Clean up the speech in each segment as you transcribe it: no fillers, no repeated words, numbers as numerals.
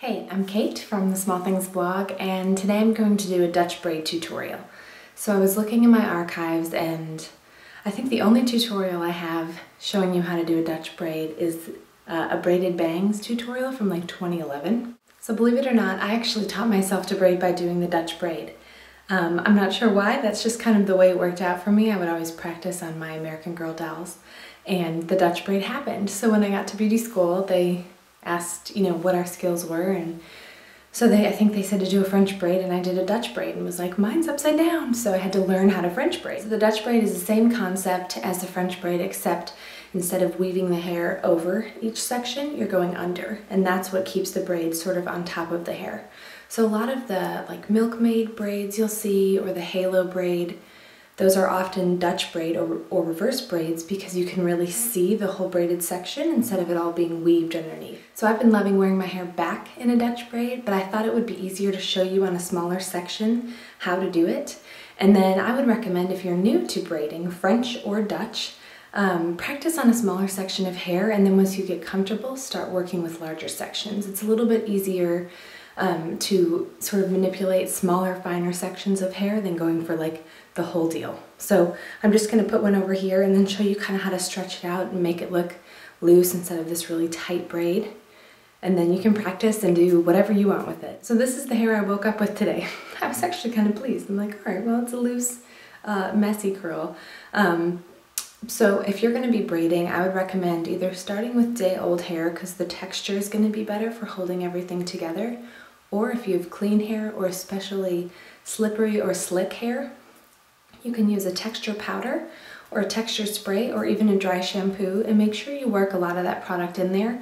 Hey, I'm Kate from the Small Things blog, and today I'm going to do a Dutch braid tutorial. So I was looking in my archives, and I think the only tutorial I have showing you how to do a Dutch braid is a braided bangs tutorial from like 2011. So believe it or not, I actually taught myself to braid by doing the Dutch braid. I'm not sure why, that's just kind of the way it worked out for me. I would always practice on my American Girl dolls, and the Dutch braid happened. So when I got to beauty school, they asked, what our skills were, and so I think they said to do a French braid, and I did a Dutch braid and was like, mine's upside down, so I had to learn how to French braid. So the Dutch braid is the same concept as the French braid, except instead of weaving the hair over each section, you're going under, and that's what keeps the braid sort of on top of the hair. So a lot of the like milkmaid braids you'll see, or the halo braid, those are often Dutch braid or reverse braids because you can really see the whole braided section instead of it all being weaved underneath. So I've been loving wearing my hair back in a Dutch braid, but I thought it would be easier to show you on a smaller section how to do it. And then I would recommend, if you're new to braiding, French or Dutch, practice on a smaller section of hair, and then once you get comfortable, start working with larger sections. It's a little bit easier to sort of manipulate smaller, finer sections of hair than going for like the whole deal. So I'm just going to put one over here and then show you kind of how to stretch it out and make it look loose instead of this really tight braid. And then you can practice and do whatever you want with it. So this is the hair I woke up with today. I was actually kind of pleased. I'm like, all right, well, it's a loose, messy curl. So if you're going to be braiding, I would recommend either starting with day-old hair because the texture is going to be better for holding everything together, or if you have clean hair or especially slippery or slick hair, you can use a texture powder or a texture spray or even a dry shampoo, and make sure you work a lot of that product in there.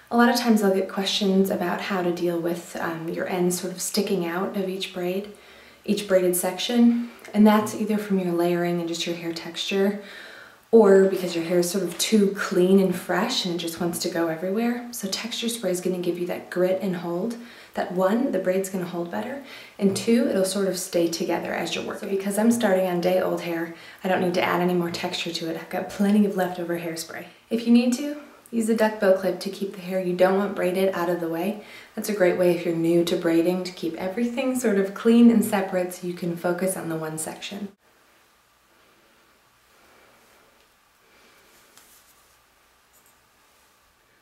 A lot of times I'll get questions about how to deal with your ends sort of sticking out of each braid, each braided section, and that's either from your layering and just your hair texture, or because your hair is sort of too clean and fresh and it just wants to go everywhere. So texture spray is going to give you that grit and hold. That one, the braid's going to hold better, and two, it'll sort of stay together as you're working. So because I'm starting on day-old hair, I don't need to add any more texture to it. I've got plenty of leftover hairspray. If you need to, use a duckbill clip to keep the hair you don't want braided out of the way. That's a great way if you're new to braiding to keep everything sort of clean and separate so you can focus on the one section.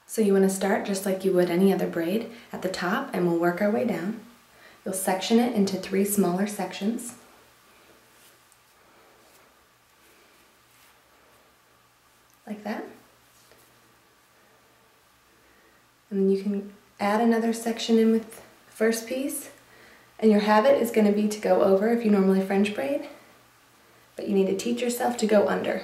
So you want to start just like you would any other braid at the top, and we'll work our way down. You'll section it into 3 smaller sections. Like that. And then you can add another section in with the first piece, and your habit is going to be to go over if you normally French braid, but you need to teach yourself to go under.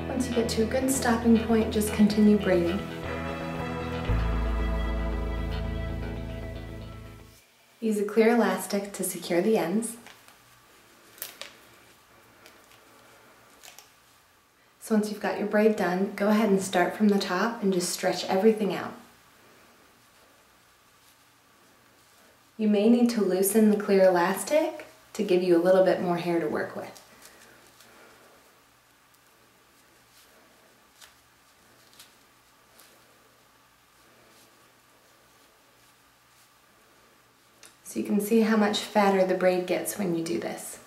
Once you get to a good stopping point, just continue braiding. Use a clear elastic to secure the ends. So once you've got your braid done, go ahead and start from the top and just stretch everything out. You may need to loosen the clear elastic to give you a little bit more hair to work with. So you can see how much fatter the braid gets when you do this.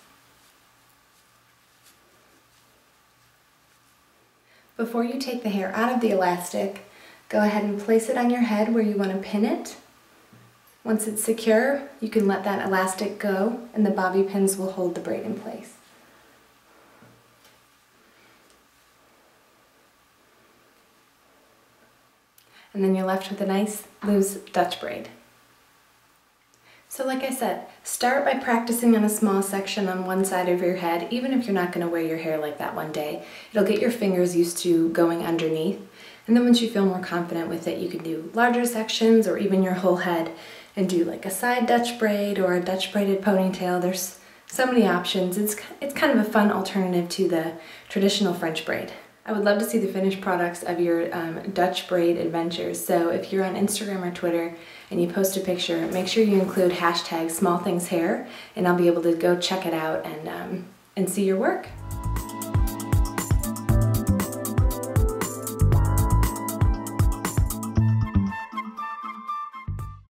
Before you take the hair out of the elastic, Go ahead and place it on your head where you want to pin it. Once it's secure, you can let that elastic go and the bobby pins will hold the braid in place. And then you're left with a nice loose Dutch braid. So like I said, start by practicing on a small section on one side of your head, even if you're not going to wear your hair like that one day. It'll get your fingers used to going underneath. And then once you feel more confident with it, you can do larger sections or even your whole head and do like a side Dutch braid or a Dutch braided ponytail. There's so many options. It's kind of a fun alternative to the traditional French braid. I would love to see the finished products of your Dutch braid adventures. So if you're on Instagram or Twitter and you post a picture, make sure you include hashtag #smallthingshair and I'll be able to go check it out and see your work.